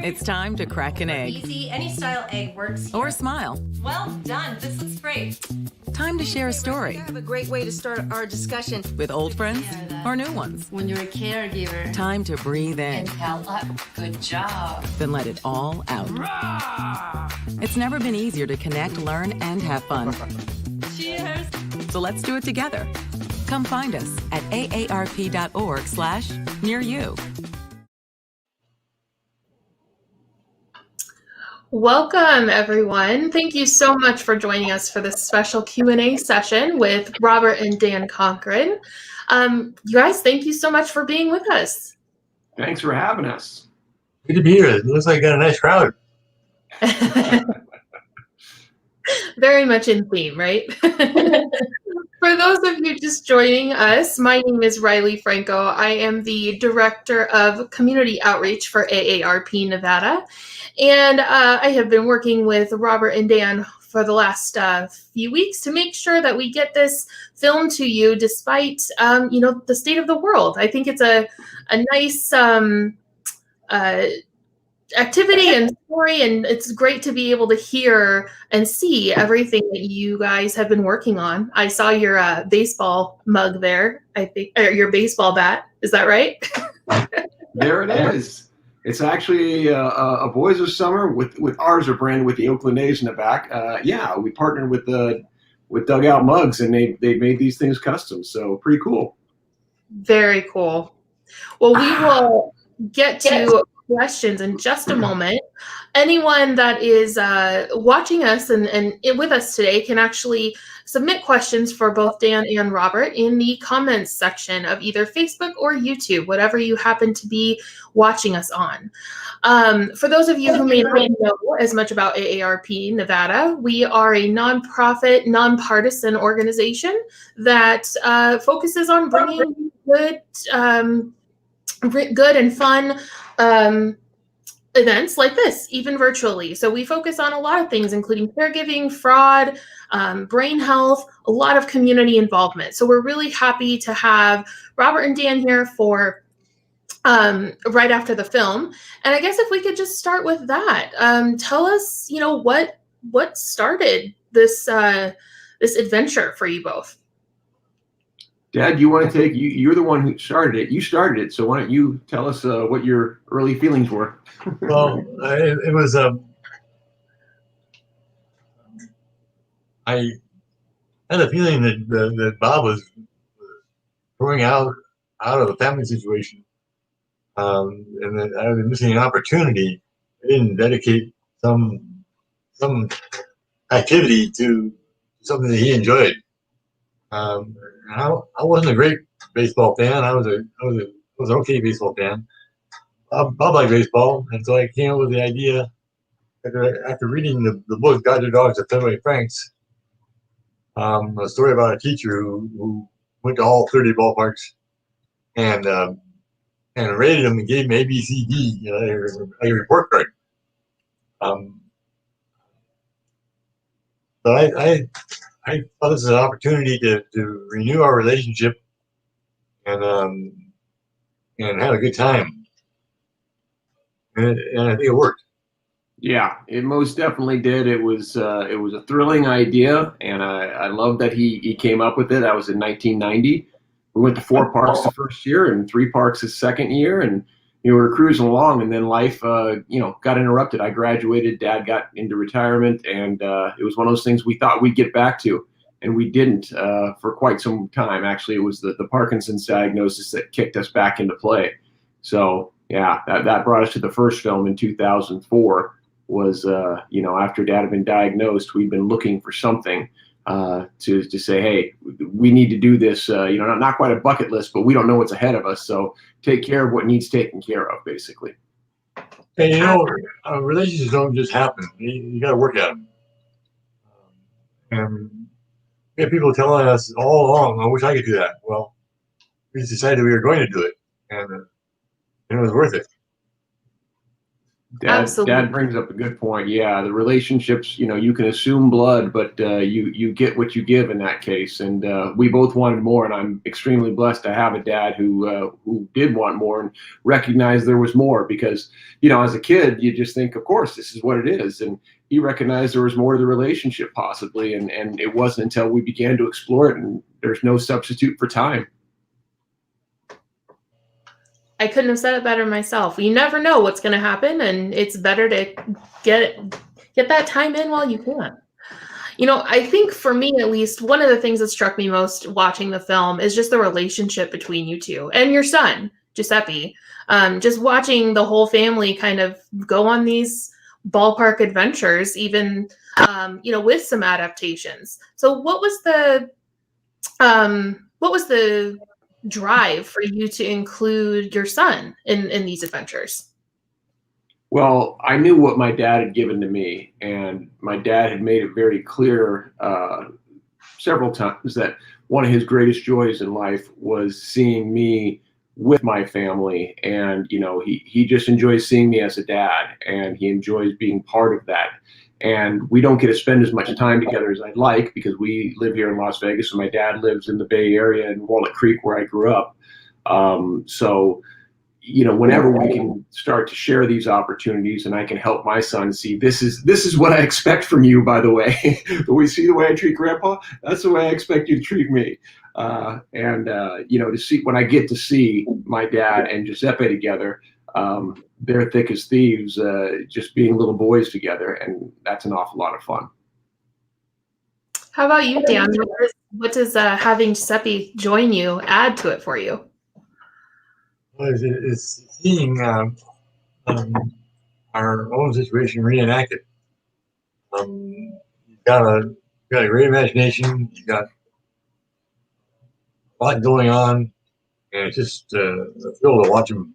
It's time to crack an egg. Easy, any style egg works here. Or smile. Well done, this looks great. Time to share a story. I have a great way to start our discussion. With old friends or new ones. When you're a caregiver. Time to breathe in. And tell up, good job. Then let it all out. It's never been easier to connect, learn, and have fun. Cheers. So let's do it together. Come find us at aarp.org/near you. Welcome, everyone. Thank you so much for joining us for this special Q&A session with Robert and Dan Cochrane. You guys, thank you so much for being with us. Thanks for having us. Good to be here. It looks like you got a nice crowd. Very much in theme, right? For those of you just joining us, my name is Riley Franco. I am the Director of Community Outreach for AARP Nevada. And I have been working with Robert and Dan for the last few weeks to make sure that we get this film to you despite, the state of the world. I think it's a nice activity and story, and it's great to be able to hear and see everything that you guys have been working on. I saw your baseball mug there, I think, or your baseball bat. Is that right? There it is. It's actually a Boys of Summer with ours are branded with the Oakland A's in the back. We partnered with Dugout Mugs, and they made these things custom. So pretty cool. Very cool. Well, we will get to questions in just a moment. Anyone that is watching us and with us today can actually submit questions for both Dan and Robert in the comments section of either Facebook or YouTube, whatever you happen to be watching us on. For those of you who may not know as much about AARP Nevada, we are a nonprofit, nonpartisan organization that focuses on bringing good and fun events like this, even virtually. So we focus on a lot of things, including caregiving, fraud, brain health, a lot of community involvement. So we're really happy to have Robert and Dan here for right after the film. And I guess if we could just start with that, tell us, what started this this adventure for you both. Dad, you want to take, you're the one who started it. You started it, so why don't you tell us what your early feelings were? Well, it was, I had a feeling that Bob was growing out of a family situation, and that I was missing an opportunity. I didn't dedicate some activity to something that he enjoyed. I wasn't a great baseball fan. I was an okay baseball fan. Bob liked baseball, and so I came up with the idea after reading the book "Guide Your Dogs to Fenway Franks," a story about a teacher who went to all 30 ballparks and rated them and gave them A, B, C, D, a report card. So I thought this was an opportunity to renew our relationship and have a good time. And I think it worked. Yeah, it most definitely did. It was a thrilling idea, and I love that he came up with it. That was in 1990. We went to 4 parks the first year and 3 parks the second year, and we were cruising along, and then life got interrupted. I graduated, Dad got into retirement, and it was one of those things we thought we'd get back to, and we didn't for quite some time. Actually, it was the Parkinsons diagnosis that kicked us back into play. So yeah, that brought us to the first film in 2004. Was after Dad had been diagnosed, we'd been looking for something to say, hey, we need to do this. Not quite a bucket list, but we don't know what's ahead of us. So take care of what needs taken care of, basically. And relationships don't just happen. You got to work at them. And we have people telling us all along, I wish I could do that. Well, we decided we were going to do it, and it was worth it. Absolutely. Dad brings up a good point. Yeah, the relationships, you can assume blood, but you get what you give in that case. And we both wanted more, and I'm extremely blessed to have a dad who did want more and recognized there was more. Because as a kid, you just think, of course, this is what it is, and he recognized there was more to the relationship possibly, and it wasn't until we began to explore it, and there's no substitute for time. I couldn't have said it better myself. You never know what's going to happen, and it's better to get that time in while you can. I think for me, at least, one of the things that struck me most watching the film is just the relationship between you two and your son, Giuseppe. Just watching the whole family kind of go on these ballpark adventures, even, with some adaptations. So what was the drive for you to include your son in these adventures? Well, I knew what my dad had given to me, and my dad had made it very clear several times that one of his greatest joys in life was seeing me with my family. And he just enjoys seeing me as a dad, and he enjoys being part of that. And we don't get to spend as much time together as I'd like, because we live here in Las Vegas and my dad lives in the Bay Area in Walnut Creek, where I grew up. So whenever we can start to share these opportunities, and I can help my son see, this is what I expect from you, by the way. But we see the way I treat Grandpa, that's the way I expect you to treat me. To see, when I get to see my dad and Giuseppe together, they're thick as thieves, just being little boys together, and that's an awful lot of fun. How about you, Dan? What does having Giuseppe join you add to it for you? Well, it's seeing our own situation reenacted. You've got a great imagination. You've got a lot going on, and it's just a thrill to watch him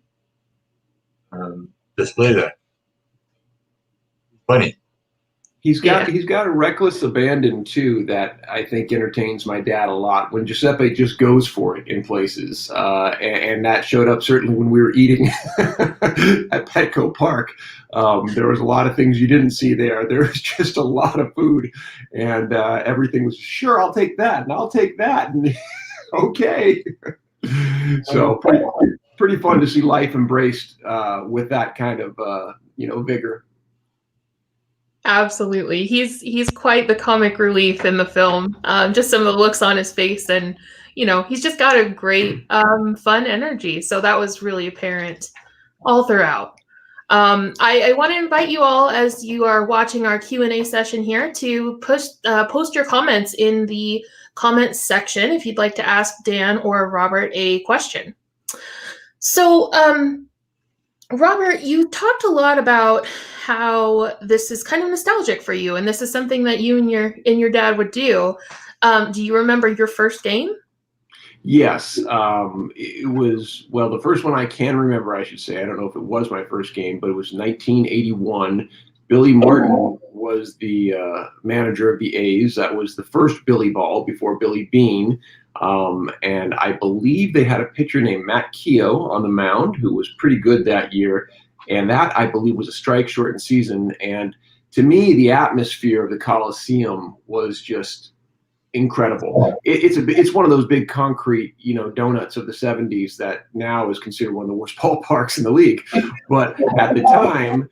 display that. Funny. He's got a reckless abandon too that I think entertains my dad a lot. When Giuseppe just goes for it in places, and that showed up certainly when we were eating at Petco Park. There was a lot of things you didn't see there. There was just a lot of food, and everything was, sure, I'll take that, and I'll take that, and okay. So pretty fun to see life embraced with that kind of vigor. Absolutely. He's quite the comic relief in the film. Just some of the looks on his face, and he's just got a great fun energy. So that was really apparent all throughout. I want to invite you all, as you are watching our Q&A session here, to post your comments in the comments section if you'd like to ask Dan or Robert a question. So, Robert, you talked a lot about how this is kind of nostalgic for you, and this is something that you and your dad would do. Do you remember your first game? Yes, it was, well, the first one I can remember, I should say. I don't know if it was my first game, but it was 1981. Billy Martin was the manager of the A's. That was the first Billy Ball before Billy Bean. And I believe they had a pitcher named Matt Keogh on the mound who was pretty good that year. And that, I believe, was a strike-shortened season. And to me, the atmosphere of the Coliseum was just incredible. It's one of those big concrete, donuts of the 70s that now is considered one of the worst ballparks in the league. But at the time,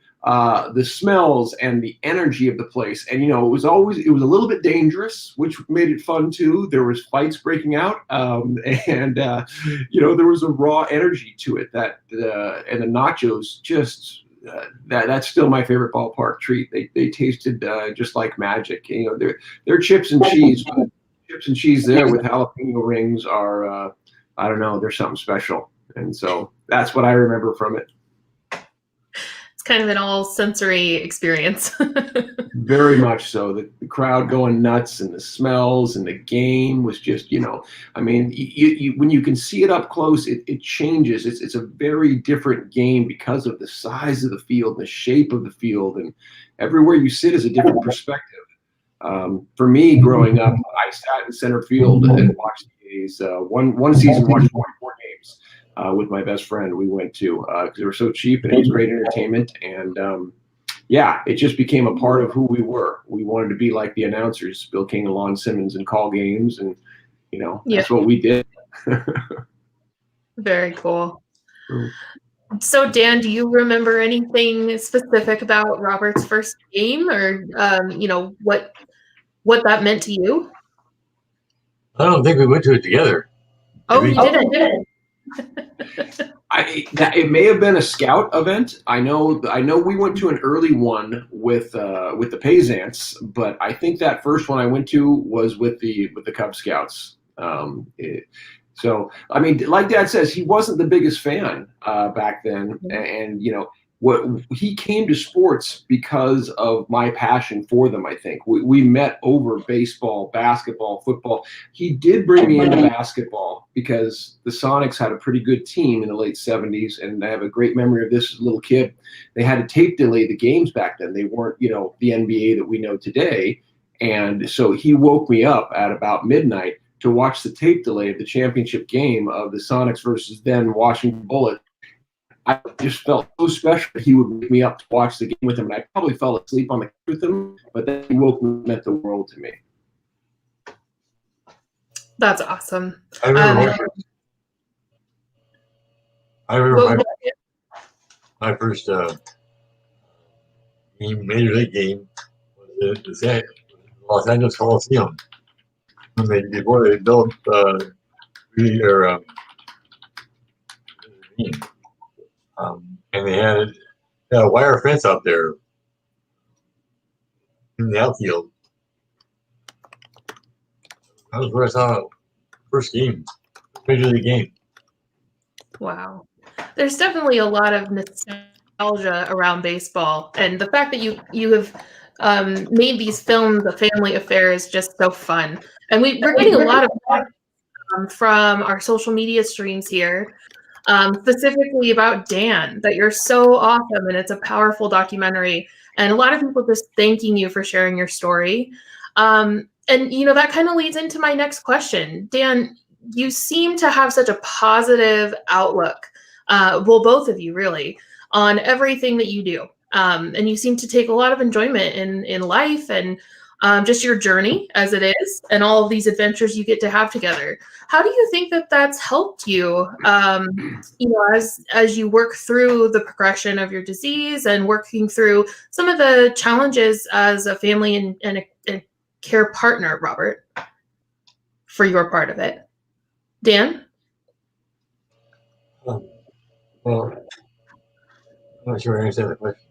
the smells and the energy of the place, and it was a little bit dangerous, which made it fun too. There was fights breaking out, and there was a raw energy to it that and the nachos just. That's still my favorite ballpark treat. They tasted just like magic. They're chips and cheese. Chips and cheese there with jalapeno rings are I don't know. They're something special, and so that's what I remember from it. It's kind of an all sensory experience. Very much so. The crowd going nuts, and the smells, and the game was just, I mean, when you can see it up close, it changes. It's a very different game because of the size of the field, and the shape of the field, and everywhere you sit is a different perspective. For me, growing up, I sat in center field and watched the A's. One season, watched 44 games. with my best friend. We went to because they were so cheap and it was great entertainment. And yeah, it just became a part of who we were. We wanted to be like the announcers, Bill King and Lon Simmons, and call games, and that's what we did. Very cool. So, Dan, do you remember anything specific about Robert's first game, or what that meant to you? I don't think we went to it together. Oh, you didn't. It may have been a scout event. I know we went to an early one with the Payzants, but I think that first one I went to was with the Cub Scouts. So, I mean, like Dad says, he wasn't the biggest fan back then, and he came to sports because of my passion for them. I think we met over baseball, basketball, football. He did bring me into basketball because the Sonics had a pretty good team in the late 70s, and I have a great memory of this as a little kid. They had to tape delay the games back then. They weren't, the NBA that we know today, and so he woke me up at about midnight to watch the tape delay of the championship game of the Sonics versus then Washington Bullets. I just felt so special that he would wake me up to watch the game with him, and I probably fell asleep on the couch with him, but then he woke me and meant the world to me. That's awesome. I remember my first major league game was the Los Angeles Coliseum. Before they built and they had a wire fence out there in the outfield. That was where I saw the first game, major league game. Wow. There's definitely a lot of nostalgia around baseball, and the fact that you have made these films a family affair is just so fun. And we're getting a lot of from our social media streams here, specifically about Dan, that you're so awesome, and it's a powerful documentary. And a lot of people just thanking you for sharing your story. And that kind of leads into my next question. Dan, you seem to have such a positive outlook, both of you really, on everything that you do. And you seem to take a lot of enjoyment in life and just your journey as it is, and all of these adventures you get to have together. How do you think that that's helped you, as you work through the progression of your disease and working through some of the challenges as a family and a care partner, Robert, for your part of it? Dan? Well, I'm not sure I understand the question.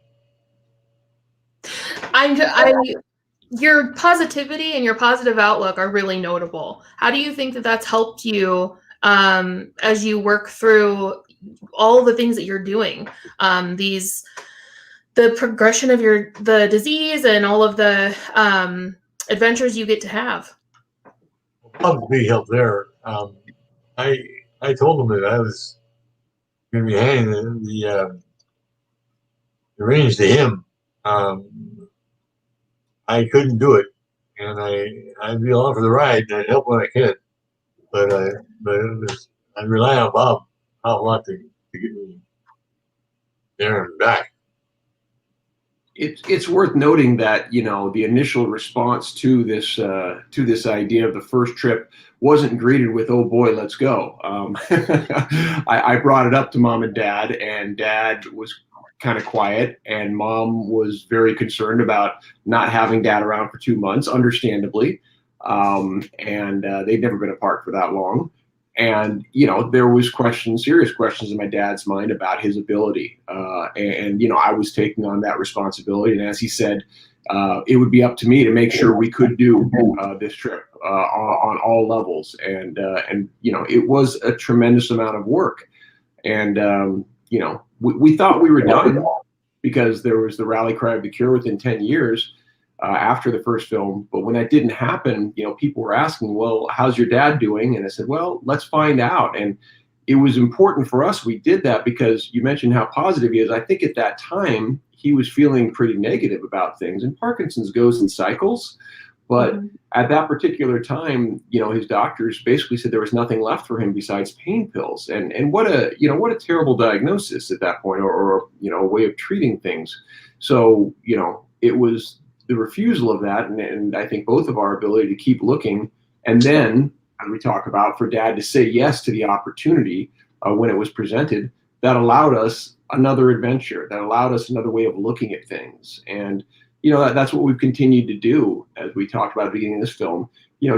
Your positivity and your positive outlook are really notable. How do you think that that's helped you as you work through all the things that you're doing? The progression of the disease and all of the adventures you get to have. Big help there. I told them that I was going to be handing the reins to him. I couldn't do it, and I'd be along for the ride, and I'd help when I could. But I rely on Bob a lot to get me there and back. It's worth noting that the initial response to this idea of the first trip wasn't greeted with "Oh boy, let's go." I brought it up to Mom and Dad, and Dad was kind of quiet, and Mom was very concerned about not having Dad around for 2 months, understandably. And they'd never been apart for that long. And, there was serious questions in my dad's mind about his ability. And I was taking on that responsibility. And as he said, it would be up to me to make sure we could do this trip on all levels. And it was a tremendous amount of work. And, we thought we were done because there was the rally cry of the cure within 10 years after the first film. But when that didn't happen, people were asking, well, how's your dad doing? And I said, well, let's find out. And it was important for us. We did that because you mentioned how positive he is. I think at that time he was feeling pretty negative about things, and Parkinson's goes in cycles. But Mhm. at that particular time, his doctors basically said there was nothing left for him besides pain pills. And what a terrible diagnosis at that point, or a way of treating things. So, it was the refusal of that, and I think both of our ability to keep looking, and then, as we talk about, for Dad to say yes to the opportunity when it was presented, that allowed us another adventure, that allowed us another way of looking at things. And that's what we've continued to do. As we talked about at the beginning of this film,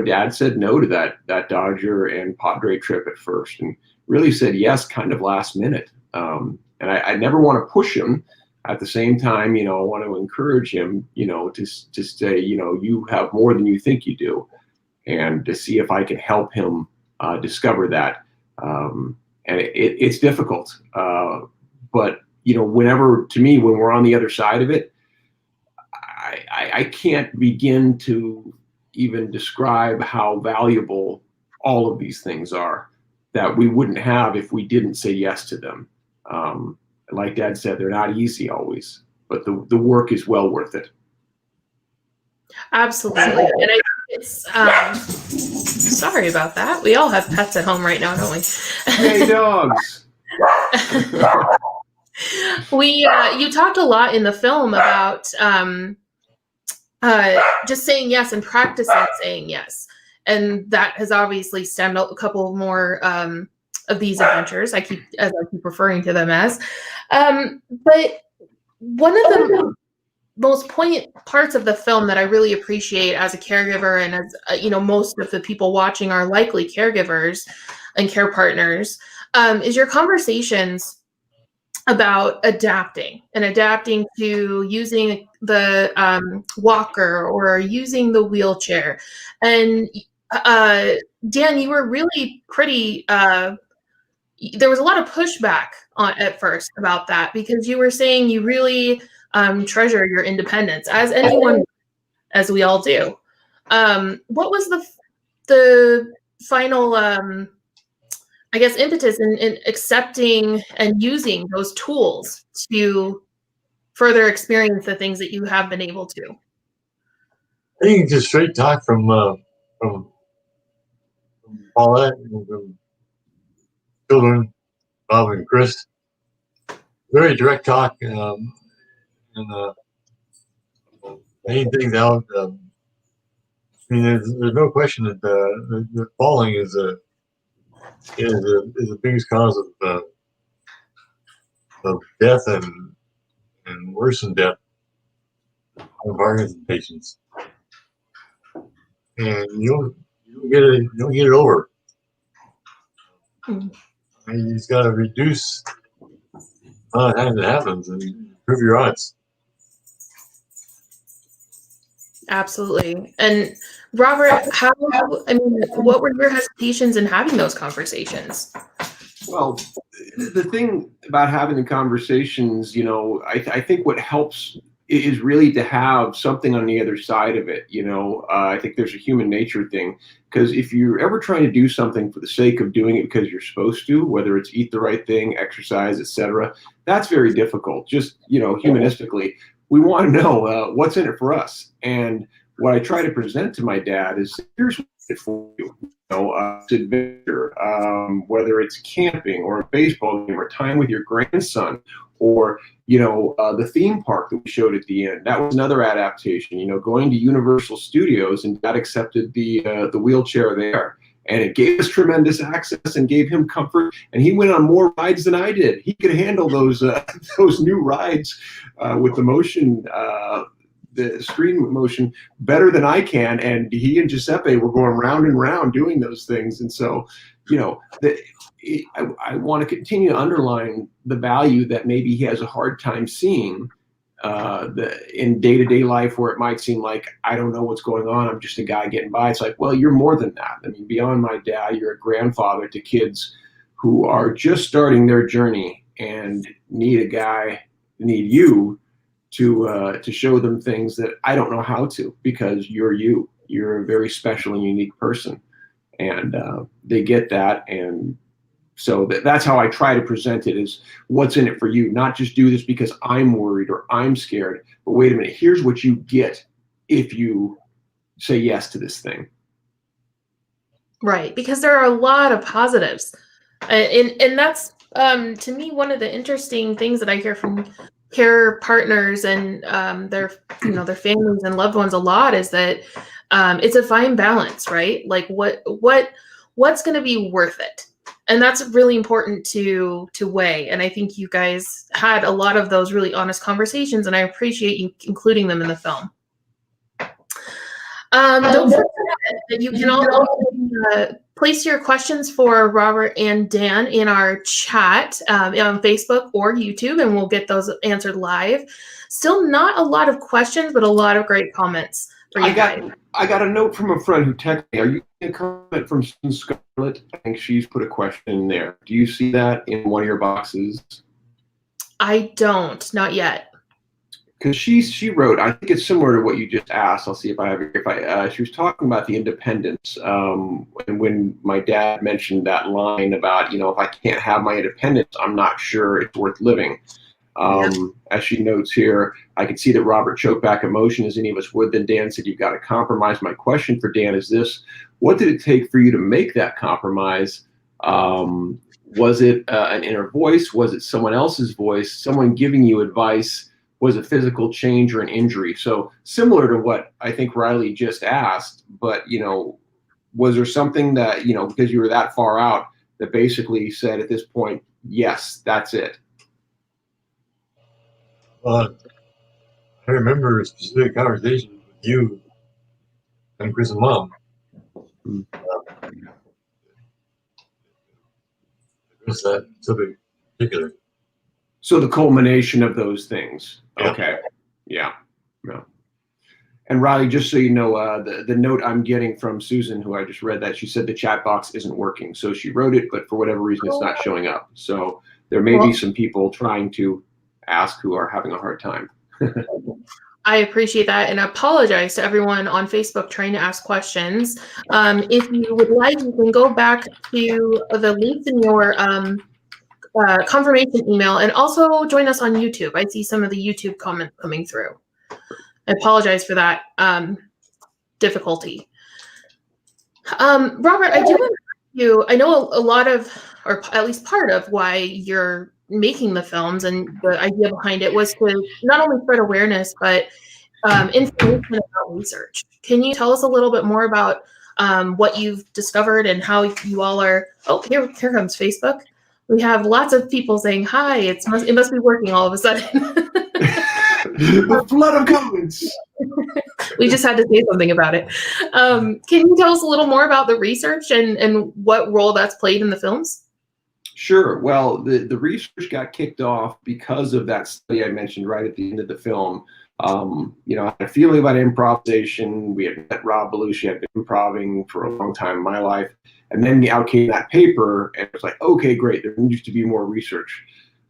Dad said no to that Dodger and Padre trip at first, and really said yes kind of last minute. And I never want to push him. At the same time, I want to encourage him, to say, you have more than you think you do, and to see if I can help him discover that. And it's difficult, but whenever, to me, when we're on the other side of it, I can't begin to even describe how valuable all of these things are that we wouldn't have if we didn't say yes to them. Like Dad said, they're not easy always, but the work is well worth it. Absolutely. And I think it's sorry about that. We all have pets at home right now, don't we? Hey, dogs. You talked a lot in the film about just saying yes and practicing saying yes, and that has obviously stemmed a couple more of these adventures. I keep referring to them as. But one of the most poignant parts of the film that I really appreciate as a caregiver, and as most of the people watching are likely caregivers and care partners, is your conversations about adapting to using the walker or using the wheelchair. And Dan, you were really pretty, there was a lot of pushback at first about that, because you were saying you really treasure your independence, as anyone, as we all do. What was the final I guess impetus in accepting and using those tools to further experience the things that you have been able to? I think just straight talk from Paulette, and from children, Bob and Chris. Very direct talk, and laying things out. I mean, there's no question that the falling is the biggest cause of death and worse than death on Parkinson's patients. And you don't get it over. I mean, you just got to reduce the amount of times it happens and improve your odds. Absolutely. And Robert, what were your hesitations in having those conversations? Well, the thing about having the conversations, I think what helps is really to have something on the other side of it. I think there's a human nature thing, because if you're ever trying to do something for the sake of doing it because you're supposed to, whether it's eat the right thing, exercise, etc., that's very difficult. Just, humanistically, we want to know what's in it for us. And what I try to present to my dad is, here's what's in it for you. Adventure, whether it's camping or a baseball game or time with your grandson, or the theme park that we showed at the end. That was another adaptation. Going to Universal Studios, and Dad accepted the wheelchair there, and it gave us tremendous access and gave him comfort. And he went on more rides than I did. He could handle those new rides with the motion. The screen motion better than I can, and he and Giuseppe were going round and round doing those things. And so, I want to continue to underline the value that maybe he has a hard time seeing in day-to-day life, where it might seem like, I don't know what's going on, I'm just a guy getting by. It's like, well, you're more than that. I mean, beyond my dad, you're a grandfather to kids who are just starting their journey and need you to show them things that I don't know how to, because you're a very special and unique person, and they get that. And so that's how I try to present it, is what's in it for you, not just do this because I'm worried or I'm scared, but wait a minute, here's what you get if you say yes to this thing. Right, because there are a lot of positives, and that's to me one of the interesting things that I hear from care partners and their their families and loved ones a lot is that it's a fine balance, right? Like what's going to be worth it, and that's really important to weigh. And I think you guys had a lot of those really honest conversations, and I appreciate you including them in the film. Don't forget that you can also place your questions for Robert and Dan in our chat on Facebook or YouTube, and we'll get those answered live. Still not a lot of questions, but a lot of great comments for you guys. I got a note from a friend who texted me. Are you getting a comment from Scarlett? I think she's put a question in there. Do you see that in one of your boxes? I don't, not yet. Because she wrote, I think it's similar to what you just asked. I'll see if I have it. She was talking about the independence, and when my dad mentioned that line about, if I can't have my independence, I'm not sure it's worth living. As she notes here, I can see that Robert choked back emotion as any of us would. Then Dan said, "You've got to compromise." My question for Dan is this: what did it take for you to make that compromise? Was it an inner voice? Was it someone else's voice? Someone giving you advice? Was it physical change or an injury? So similar to what I think Riley just asked, but, was there something that, because you were that far out, that basically said at this point, yes, that's it? I remember a specific conversation with you and Chris and Mom. What's that subject in particular? So the culmination of those things. Yeah. Okay. Yeah. And Riley, just so you know, the note I'm getting from Susan, who I just read that, she said the chat box isn't working. So she wrote it, but for whatever reason, it's not showing up. So there may be some people trying to ask who are having a hard time. I appreciate that, and I apologize to everyone on Facebook trying to ask questions. If you would like, you can go back to the links in your confirmation email, and also join us on YouTube. I see some of the YouTube comments coming through. I apologize for that difficulty. Robert, I do want to ask you, I know a lot of, or at least part of why you're making the films and the idea behind it was to not only spread awareness, but information about research. Can you tell us a little bit more about what you've discovered and how you all are, oh, here comes Facebook. We have lots of people saying hi. It must be working all of a sudden. A flood of comments. We just had to say something about it. Can you tell us a little more about the research and what role that's played in the films? Sure. Well, the research got kicked off because of that study I mentioned right at the end of the film. I had a feeling about improvisation. We had met Rob Belushi. I'd been improving for a long time in my life. And then out came that paper, and it was like, okay, great, there needs to be more research.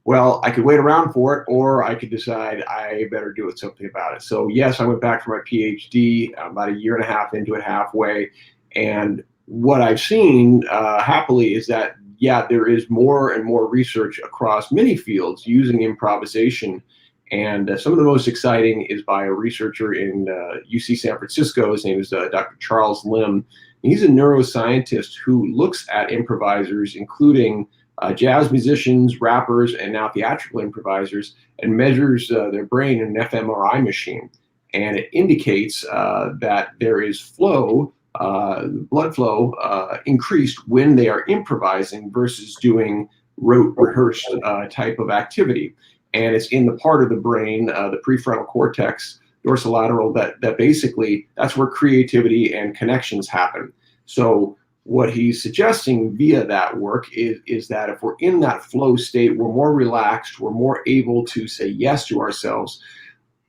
Well, I could wait around for it, or I could decide I better do something about it. So yes, I went back for my PhD about a year and a half into it, halfway. And what I've seen, happily, is that, there is more and more research across many fields using improvisation. And some of the most exciting is by a researcher in UC San Francisco. His name is Dr. Charles Lim. He's a neuroscientist who looks at improvisers, including jazz musicians, rappers, and now theatrical improvisers, and measures their brain in an fMRI machine. And it indicates that there is blood flow increased when they are improvising versus doing rote rehearsed type of activity. And it's in the part of the brain, the prefrontal cortex, dorsolateral, that basically, that's where creativity and connections happen. So what he's suggesting via that work is that if we're in that flow state, we're more relaxed, we're more able to say yes to ourselves.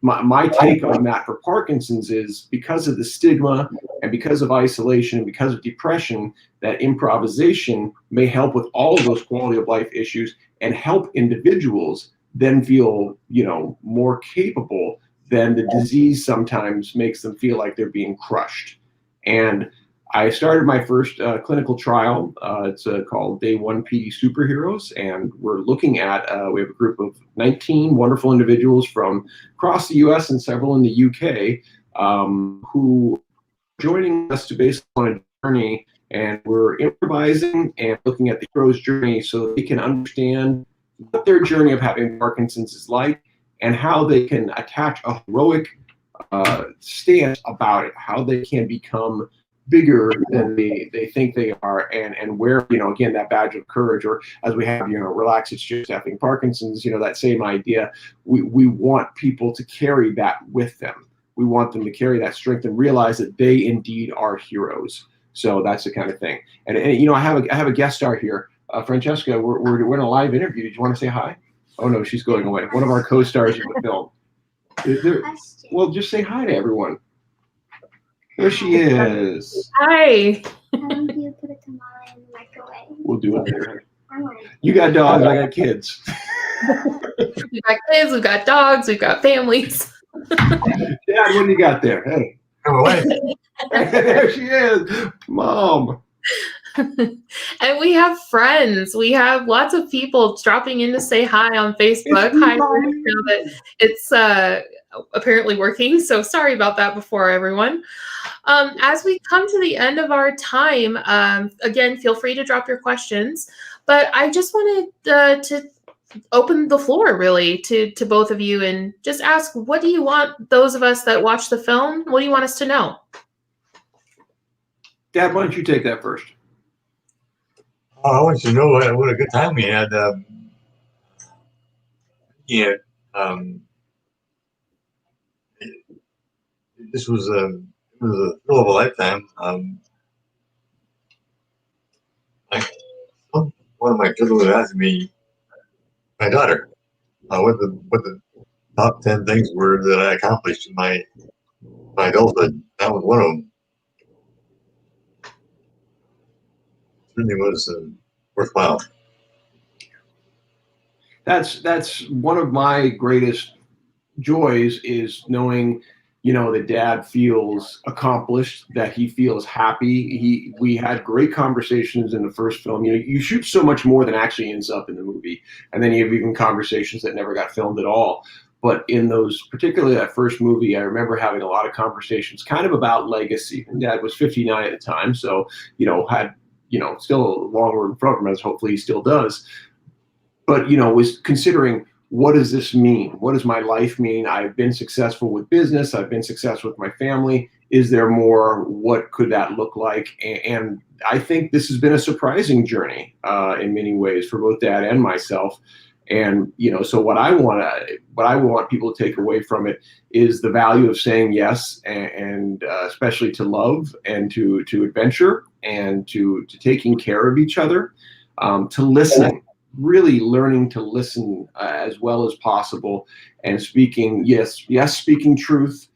My take on that for Parkinson's is because of the stigma and because of isolation and because of depression, that improvisation may help with all of those quality of life issues and help individuals then feel, more capable than the disease sometimes makes them feel like they're being crushed. And I started my first clinical trial. It's called Day 1 PD Superheroes, and we're looking at, we have a group of 19 wonderful individuals from across the US and several in the UK who joining us to basically on a journey, and we're improvising and looking at the hero's journey so that they can understand what their journey of having Parkinson's is like and how they can attach a heroic stance about it, how they can become bigger than they think they are, and where, again, that badge of courage, or as we have, relax, it's just having Parkinson's, that same idea. We want people to carry that with them. We want them to carry that strength and realize that they indeed are heroes. So that's the kind of thing. And I have a guest star here, Francesca. We're in a live interview. Did you want to say hi? Oh no, she's going away. One of our co-stars in the film. Well, just say hi to everyone. There she is. Hi. How do you put a tamale in the microwave? We'll do it later. You got dogs, I got kids. We've got kids, we've got dogs, we've got families. Dad, what do you got there? Hey. Come away. There she is. Mom. And we have friends. We have lots of people dropping in to say hi on Facebook. Hi, now that it's apparently working. So sorry about that before, everyone. As we come to the end of our time, again, feel free to drop your questions. But I just wanted to open the floor really to both of you and just ask, what do you want those of us that watch the film, what do you want us to know? Dad, why don't you take that first? I want you to know what a good time we had. This was a thrill of a lifetime. One of my children was asking me, my daughter, what the top 10 things were that I accomplished in my adulthood. That was one of them. Certainly was worthwhile. That's one of my greatest joys, is knowing, that Dad feels accomplished, that he feels happy. We had great conversations in the first film. You shoot so much more than actually ends up in the movie, and then you have even conversations that never got filmed at all. But in those, particularly that first movie, I remember having a lot of conversations kind of about legacy. And Dad was 59 at the time, so had still a long road in front of him, as hopefully he still does. But was considering, what does this mean? What does my life mean? I've been successful with business. I've been successful with my family. Is there more? What could that look like? And I think this has been a surprising journey in many ways for both Dad and myself. And so what I want people to take away from it is the value of saying yes, and especially to love and to adventure and to taking care of each other, to listen. Really learning to listen as well as possible, and speaking speaking truth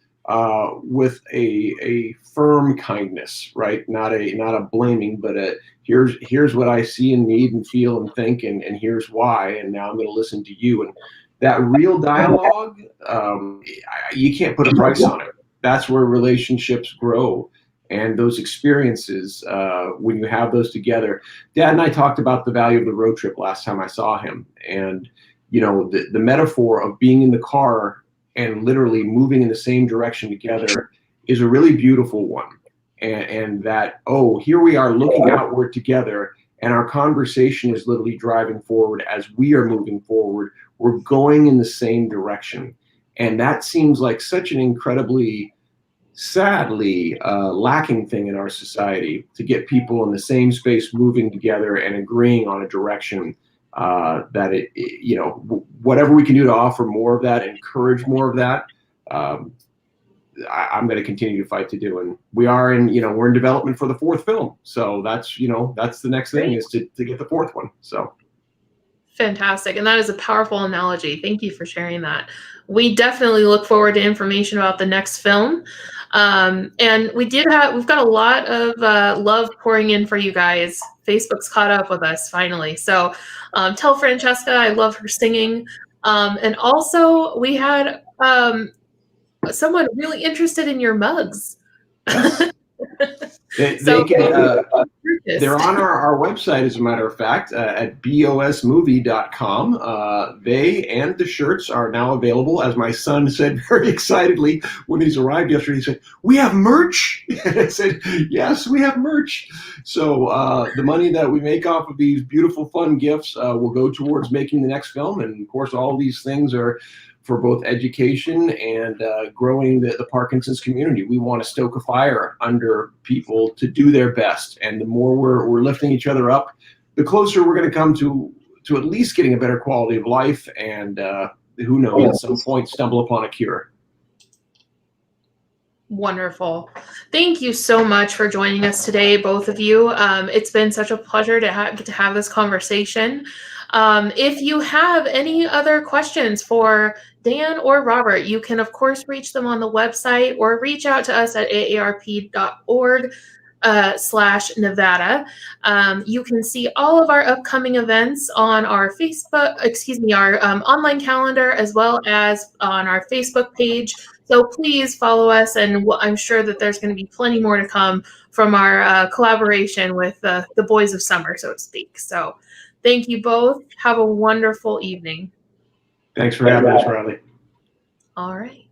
with a firm kindness, right? Not a blaming, but here's what I see and need and feel and think, and here's why, and now I'm going to listen to you. And that real dialogue, you can't put a price on it. That's where relationships grow. And those experiences, when you have those together. Dad and I talked about the value of the road trip last time I saw him. And, the metaphor of being in the car and literally moving in the same direction together is a really beautiful one. And that, here we are looking outward together, and our conversation is literally driving forward as we are moving forward. We're going in the same direction. And that seems like such an incredibly, sadly, lacking thing in our society, to get people in the same space moving together and agreeing on a direction, that whatever we can do to offer more of that, encourage more of that, I'm going to continue to fight to do. And we are we're in development for the fourth film. So that's the next thing, is to get the fourth one. So. Fantastic. And that is a powerful analogy. Thank you for sharing that. We definitely look forward to information about the next film. And we've got a lot of love pouring in for you guys. Facebook's caught up with us finally. So tell Francesca I love her singing. And also we had someone really interested in your mugs. They can, They're on our website, as a matter of fact, at bosmovie.com. They and the shirts are now available. As my son said very excitedly when he's arrived yesterday, he said, "We have merch?" And I said, "Yes, we have merch." So the money that we make off of these beautiful, fun gifts will go towards making the next film. And of course, all these things are for both education and growing the Parkinson's community. We want to stoke a fire under people to do their best. And the more we're lifting each other up, the closer we're going to come to at least getting a better quality of life. And who knows, at some point stumble upon a cure. Wonderful. Thank you so much for joining us today, both of you. It's been such a pleasure to get to have this conversation. If you have any other questions for Dan or Robert, you can, of course, reach them on the website or reach out to us at aarp.org/Nevada. You can see all of our upcoming events on our our online calendar, as well as on our Facebook page. So please follow us, and I'm sure that there's going to be plenty more to come from our collaboration with the Boys of Summer, so to speak. So thank you both. Have a wonderful evening. Thanks for having us, Riley. All right.